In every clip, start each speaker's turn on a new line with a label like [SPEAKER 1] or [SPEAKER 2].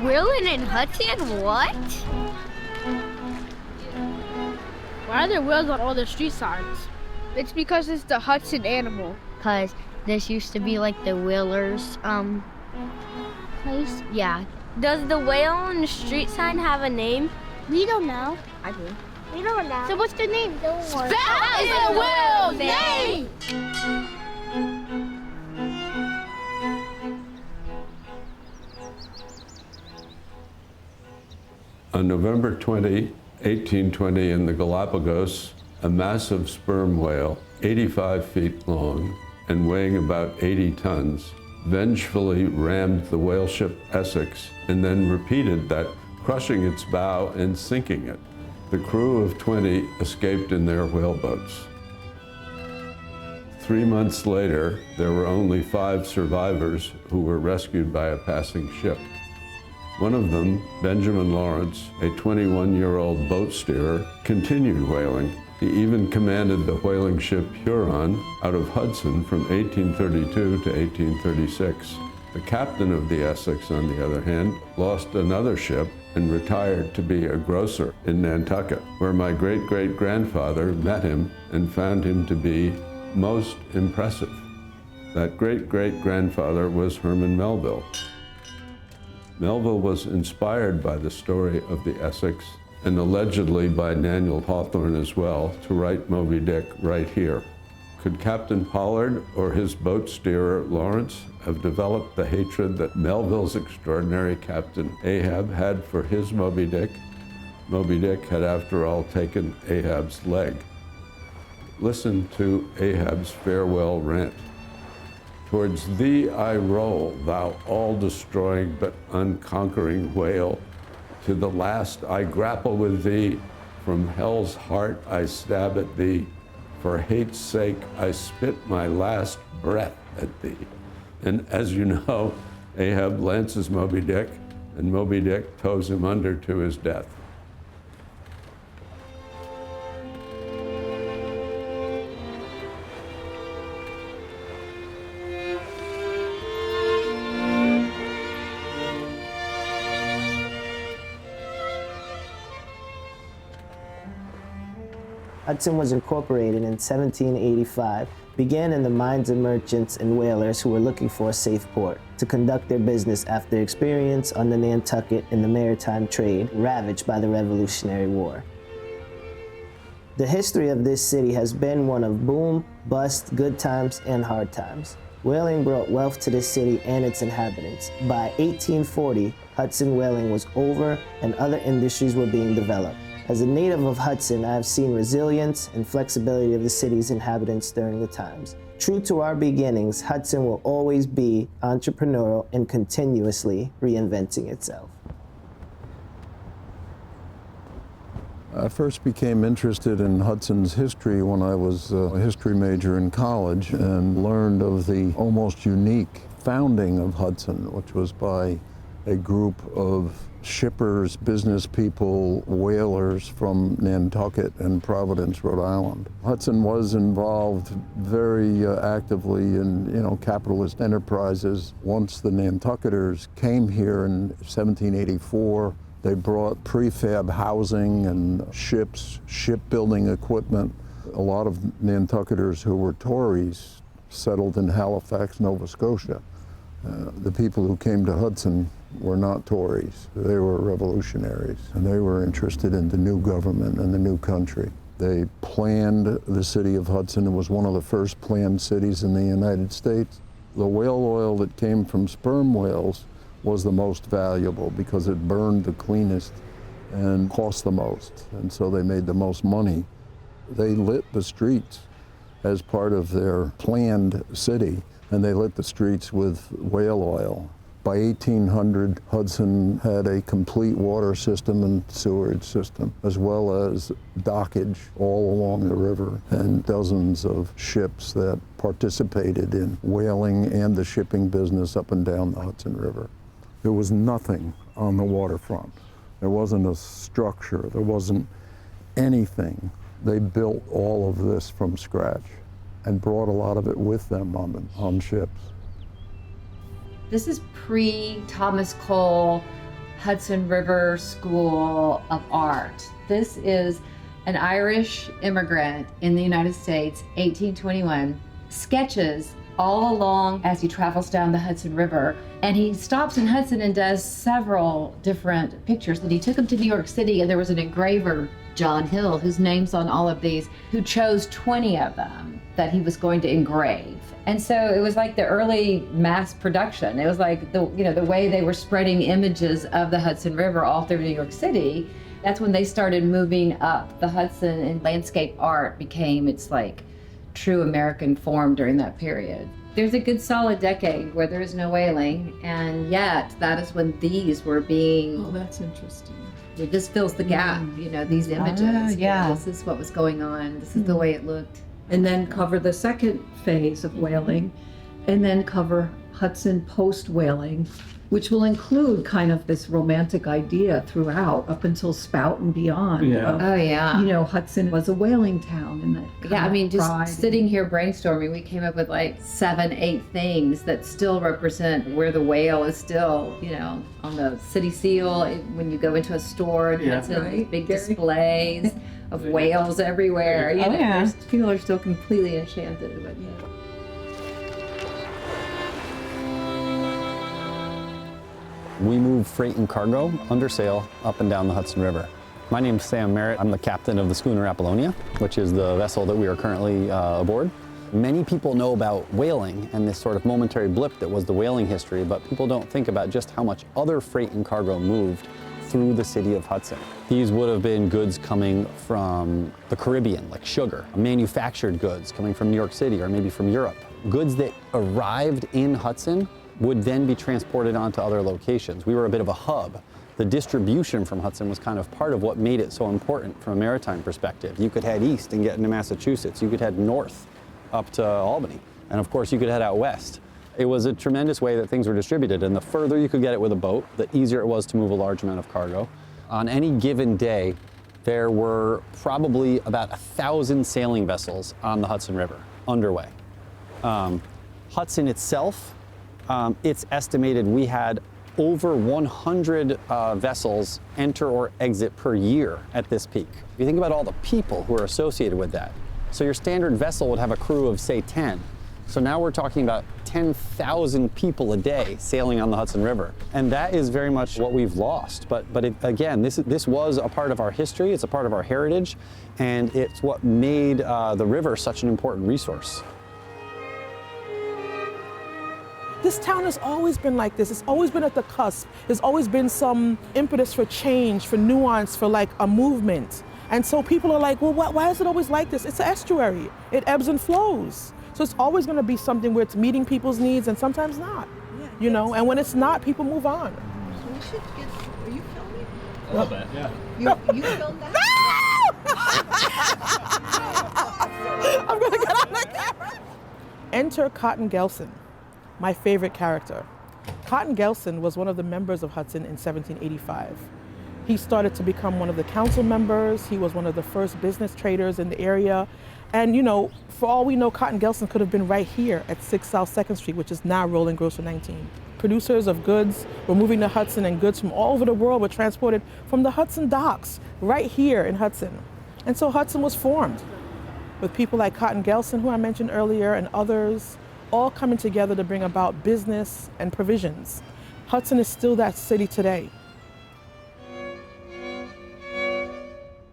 [SPEAKER 1] Whaling in Hudson? What?
[SPEAKER 2] Why are there whales on all the street signs?
[SPEAKER 3] It's because it's the Hudson animal.
[SPEAKER 1] Because this used to be like the whalers, place. Yeah.
[SPEAKER 4] Does the whale on the street sign have a name?
[SPEAKER 5] We don't know.
[SPEAKER 1] I do.
[SPEAKER 5] We don't know.
[SPEAKER 3] So what's the name?
[SPEAKER 2] That is the whale's name!
[SPEAKER 6] On November 20, 1820, in the Galapagos, a massive sperm whale, 85 feet long and weighing about 80 tons, vengefully rammed the whale ship Essex and then repeated that, crushing its bow and sinking it. The crew of 20 escaped in their whaleboats. 3 months later, there were only 5 survivors who were rescued by a passing ship. One of them, Benjamin Lawrence, a 21-year-old boat steerer, continued whaling. He even commanded the whaling ship Huron out of Hudson from 1832 to 1836. The captain of the Essex, on the other hand, lost another ship and retired to be a grocer in Nantucket, where my great-great-grandfather met him and found him to be most impressive. That great-great-grandfather was Herman Melville. Melville was inspired by the story of the Essex and allegedly by Daniel Hawthorne as well to write Moby Dick right here. Could Captain Pollard or his boat steerer Lawrence have developed the hatred that Melville's extraordinary Captain Ahab had for his Moby Dick? Moby Dick had, after all, taken Ahab's leg. Listen to Ahab's farewell rant. Towards thee I roll, thou all-destroying but unconquering whale. To the last I grapple with thee. From hell's heart I stab at thee. For hate's sake I spit my last breath at thee. And as you know, Ahab lances Moby Dick, and Moby Dick tows him under to his death.
[SPEAKER 7] Hudson was incorporated in 1785, began in the minds of merchants and whalers who were looking for a safe port to conduct their business after experience on the Nantucket and the maritime trade ravaged by the Revolutionary War. The history of this city has been one of boom, bust, good times, and hard times. Whaling brought wealth to this city and its inhabitants. By 1840, Hudson whaling was over and other industries were being developed. As a native of Hudson, I have seen resilience and flexibility of the city's inhabitants during the times. True to our beginnings, Hudson will always be entrepreneurial and continuously reinventing itself.
[SPEAKER 8] I first became interested in Hudson's history when I was a history major in college and learned of the almost unique founding of Hudson, which was by a group of shippers, business people, whalers from Nantucket and Providence, Rhode Island. Hudson was involved very actively in capitalist enterprises. Once the Nantucketers came here in 1784, they brought prefab housing and ships, shipbuilding equipment. A lot of Nantucketers who were Tories settled in Halifax, Nova Scotia. The people who came to Hudson were not Tories. They were revolutionaries, and they were interested in the new government and the new country. They planned the city of Hudson. It was one of the first planned cities in the United States. The whale oil that came from sperm whales was the most valuable because it burned the cleanest and cost the most, and so they made the most money. They lit the streets as part of their planned city, and they lit the streets with whale oil. By 1800, Hudson had a complete water system and sewerage system, as well as dockage all along the river, and dozens of ships that participated in whaling and the shipping business up and down the Hudson River. There was nothing on the waterfront. There wasn't a structure, there wasn't anything. They built all of this from scratch and brought a lot of it with them on ships.
[SPEAKER 9] This is pre-Thomas Cole, Hudson River School of Art. This is an Irish immigrant in the United States, 1821, sketches all along as he travels down the Hudson River. And he stops in Hudson and does several different pictures. And he took them to New York City, and there was an engraver, John Hill, whose name's on all of these, who chose 20 of them that he was going to engrave. And so it was like the early mass production. It was like the way they were spreading images of the Hudson River all through New York City. That's when they started moving up the Hudson, and landscape art became its like true American form during that period. There's a good solid decade where there is no whaling, and yet that is when these were being.
[SPEAKER 10] Oh, that's interesting.
[SPEAKER 9] This fills the gap, these images.
[SPEAKER 10] Yeah.
[SPEAKER 9] This is what was going on. This is the way it looked.
[SPEAKER 10] And then cover the second phase of whaling, and then cover Hudson post-whaling, which will include kind of this romantic idea throughout up until Spout and beyond.
[SPEAKER 9] Yeah. Oh, yeah.
[SPEAKER 10] Hudson was a whaling town. And that
[SPEAKER 9] Yeah, I mean, just sitting here brainstorming, we came up with like 7, 8 things that still represent where the whale is still, on the city seal, when you go into a store and Hudson, these big displays of whales everywhere. People are still completely enchanted with it.
[SPEAKER 11] We move freight and cargo under sail up and down the Hudson River. My name's Sam Merritt. I'm the captain of the schooner Apollonia, which is the vessel that we are currently aboard. Many people know about whaling and this sort of momentary blip that was the whaling history, but people don't think about just how much other freight and cargo moved through the city of Hudson. These would have been goods coming from the Caribbean, like sugar, manufactured goods coming from New York City or maybe from Europe. Goods that arrived in Hudson would then be transported onto other locations. We were a bit of a hub. The distribution from Hudson was kind of part of what made it so important from a maritime perspective. You could head east and get into Massachusetts. You could head north up to Albany. And of course, you could head out west. It was a tremendous way that things were distributed. And the further you could get it with a boat, the easier it was to move a large amount of cargo. On any given day, there were probably about 1,000 sailing vessels on the Hudson River underway. Hudson itself, it's estimated we had over 100 vessels enter or exit per year at this peak. If you think about all the people who are associated with that, so your standard vessel would have a crew of, say, 10. So now we're talking about 10,000 people a day sailing on the Hudson River. And that is very much what we've lost. But again, this was a part of our history, it's a part of our heritage, and it's what made the river such an important resource.
[SPEAKER 12] This town has always been like this. It's always been at the cusp. There's always been some impetus for change, for nuance, for like a movement. And so people are like, well, why is it always like this? It's an estuary. It ebbs and flows. So it's always going to be something where it's meeting people's needs and sometimes not. Yeah, And when it's not, people move on.
[SPEAKER 10] So we should get, are you filming?
[SPEAKER 13] A little bit, yeah.
[SPEAKER 10] You filmed that?
[SPEAKER 12] No! I'm going to get on the camera. Enter Cotton Gelson, my favorite character. Cotton Gelson was one of the members of Hudson in 1785. He started to become one of the council members. He was one of the first business traders in the area. And for all we know, Cotton Gelson could have been right here at 6 South 2nd Street, which is now Rolling Grocer 19. Producers of goods were moving to Hudson, and goods from all over the world were transported from the Hudson docks right here in Hudson. And so Hudson was formed with people like Cotton Gelson, who I mentioned earlier, and others, all coming together to bring about business and provisions. Hudson is still that city today.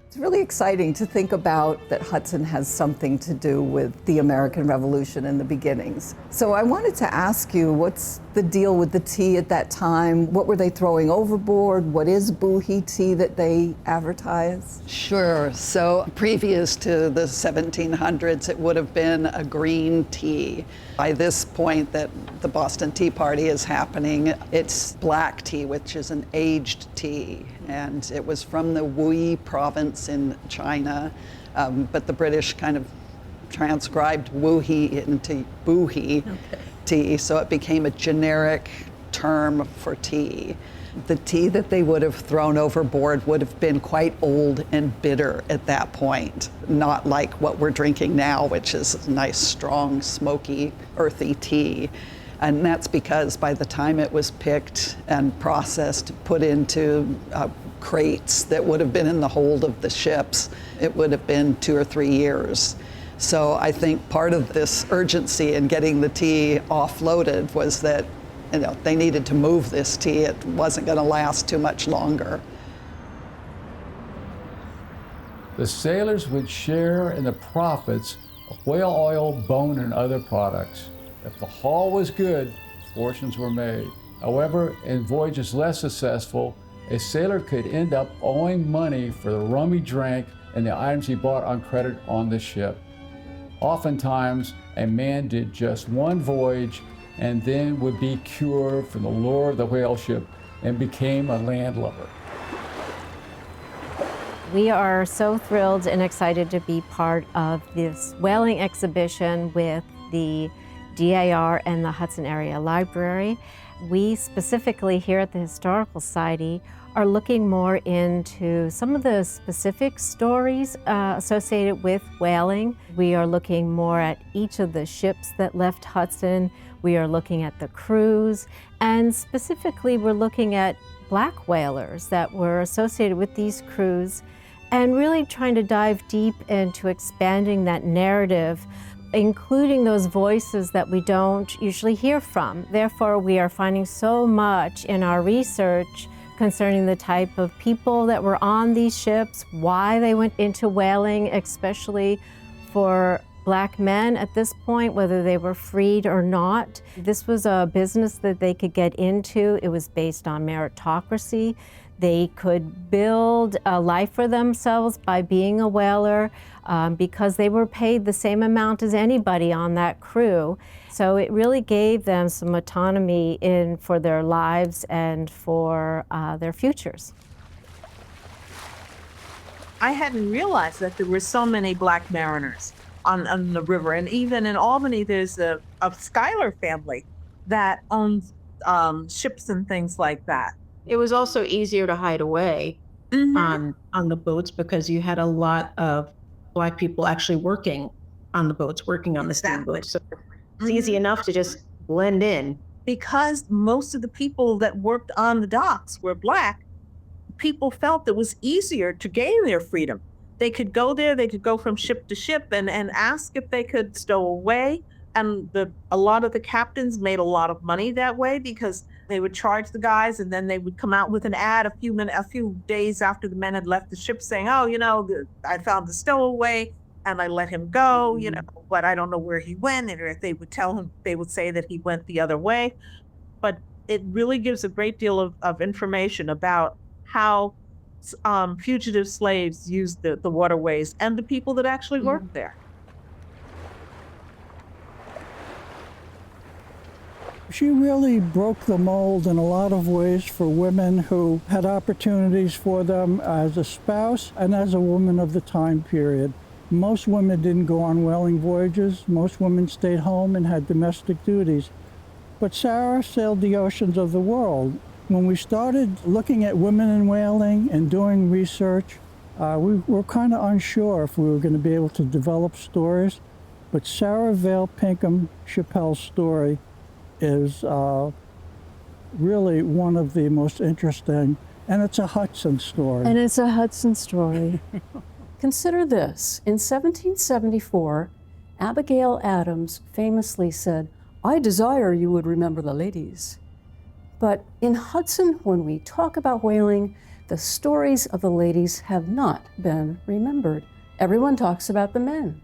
[SPEAKER 14] It's really exciting to think about that Hudson has something to do with the American Revolution and the beginnings. So I wanted to ask you, what's the deal with the tea at that time? What were they throwing overboard? What is boohee tea that they advertise?
[SPEAKER 15] Sure. So previous to the 1700s, it would have been a green tea. By this point that the Boston Tea Party is happening, it's black tea, which is an aged tea. And it was from the Wui province in China, but the British kind of transcribed Wuhi into boohee tea, so it became a generic term for tea. The tea that they would have thrown overboard would have been quite old and bitter at that point, not like what we're drinking now, which is nice, strong, smoky, earthy tea. And that's because by the time it was picked and processed, put into crates that would have been in the hold of the ships, it would have been 2 or 3 years. So I think part of this urgency in getting the tea offloaded was that they needed to move this tea. It wasn't going to last too much longer.
[SPEAKER 13] The sailors would share in the profits of whale oil, bone, and other products. If the haul was good, fortunes were made. However, in voyages less successful, a sailor could end up owing money for the rum he drank and the items he bought on credit on the ship. Oftentimes, a man did just one voyage and then would be cured from the lure of the whale ship and became a landlubber.
[SPEAKER 16] We are so thrilled and excited to be part of this whaling exhibition with the DAR and the Hudson Area Library. We specifically here at the Historical Society are looking more into some of the specific stories associated with whaling. We are looking more at each of the ships that left Hudson. We are looking at the crews, and specifically we're looking at black whalers that were associated with these crews, and really trying to dive deep into expanding that narrative, including those voices that we don't usually hear from. Therefore, we are finding so much in our research concerning the type of people that were on these ships, why they went into whaling, especially for Black men at this point, whether they were freed or not. This was a business that they could get into. It was based on meritocracy. They could build a life for themselves by being a whaler because they were paid the same amount as anybody on that crew. So it really gave them some autonomy for their lives and for their futures.
[SPEAKER 17] I hadn't realized that there were so many Black mariners on the river. And even in Albany, there's a Schuyler family that owns ships and things like that.
[SPEAKER 18] It was also easier to hide away on the boats because you had a lot of Black people actually working on the boats, working on the steamboats. So it's easy enough to just blend in.
[SPEAKER 17] Because most of the people that worked on the docks were Black, people felt it was easier to gain their freedom. They could go there, they could go from ship to ship and ask if they could stow away. And a lot of the captains made a lot of money that way because they would charge the guys and then they would come out with an ad a few days after the men had left the ship saying, oh, I found the stowaway and I let him go, but I don't know where he went. And if they would tell him, they would say that he went the other way. But it really gives a great deal of information about how fugitive slaves used the waterways and the people that actually worked there.
[SPEAKER 19] She really broke the mold in a lot of ways for women who had opportunities for them as a spouse and as a woman of the time period. Most women didn't go on whaling voyages. Most women stayed home and had domestic duties. But Sarah sailed the oceans of the world. When we started looking at women in whaling and doing research, we were kind of unsure if we were going to be able to develop stories. But Sarah Vale Pinkham Chappell's story is really one of the most interesting, and it's a Hudson story.
[SPEAKER 20] And it's a Hudson story. Consider this. In 1774, Abigail Adams famously said, "I desire you would remember the ladies." But in Hudson, when we talk about whaling, the stories of the ladies have not been remembered. Everyone talks about the men.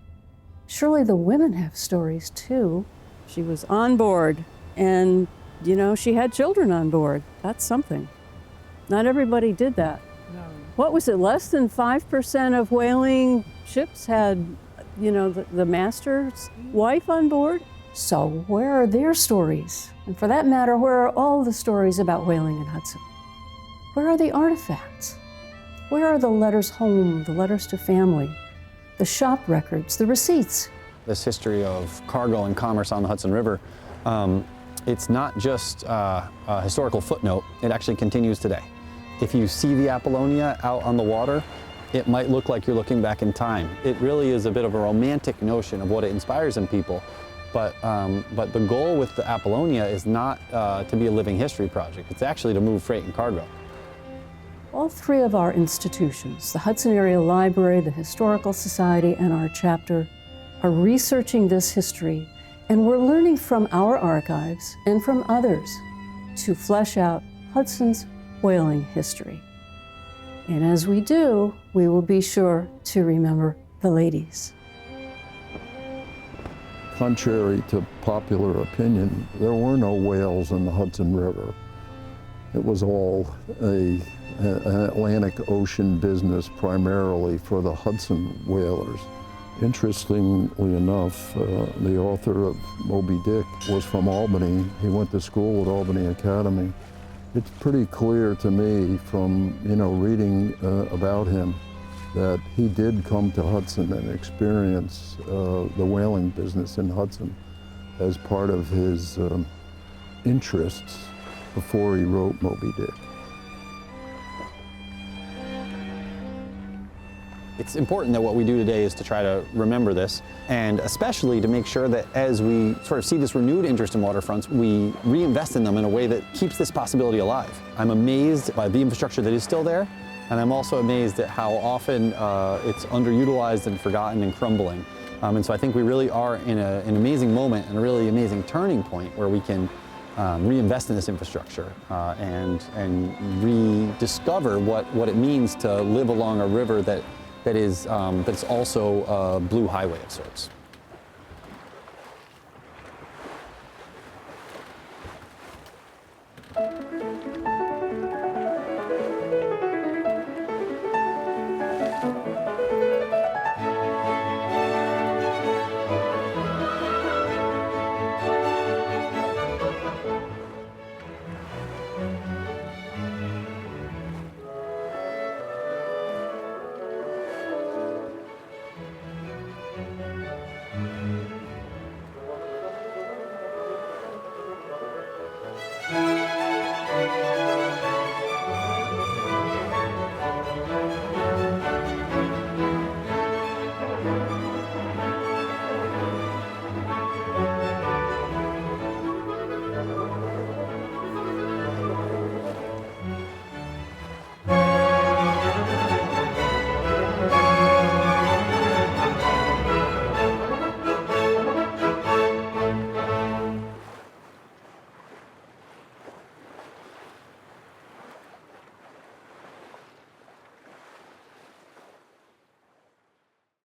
[SPEAKER 20] Surely the women have stories too. She was on board. And, she had children on board. That's something. Not everybody did that. No. What was it, less than 5% of whaling ships had, the master's wife on board? So where are their stories? And for that matter, where are all the stories about whaling in Hudson? Where are the artifacts? Where are the letters home, the letters to family, the shop records, the receipts?
[SPEAKER 11] This history of cargo and commerce on the Hudson River, it's not just a historical footnote, it actually continues today. If you see the Apollonia out on the water, it might look like you're looking back in time. It really is a bit of a romantic notion of what it inspires in people. But the goal with the Apollonia is not to be a living history project. It's actually to move freight and cargo.
[SPEAKER 20] All three of our institutions, the Hudson Area Library, the Historical Society, and our chapter, are researching this history, and we're learning from our archives and from others to flesh out Hudson's whaling history. And as we do, we will be sure to remember the ladies.
[SPEAKER 8] Contrary to popular opinion, there were no whales in the Hudson River. It was all an Atlantic Ocean business primarily for the Hudson whalers. Interestingly enough, the author of Moby Dick was from Albany. He went to school at Albany Academy. It's pretty clear to me from, reading about him that he did come to Hudson and experience the whaling business in Hudson as part of his interests before he wrote Moby Dick.
[SPEAKER 11] It's important that what we do today is to try to remember this, and especially to make sure that as we sort of see this renewed interest in waterfronts, we reinvest in them in a way that keeps this possibility alive. I'm amazed by the infrastructure that is still there, and I'm also amazed at how often it's underutilized and forgotten and crumbling. And so I think we really are in an amazing moment and a really amazing turning point where we can reinvest in this infrastructure and rediscover what it means to live along a river that's also a blue highway of sorts.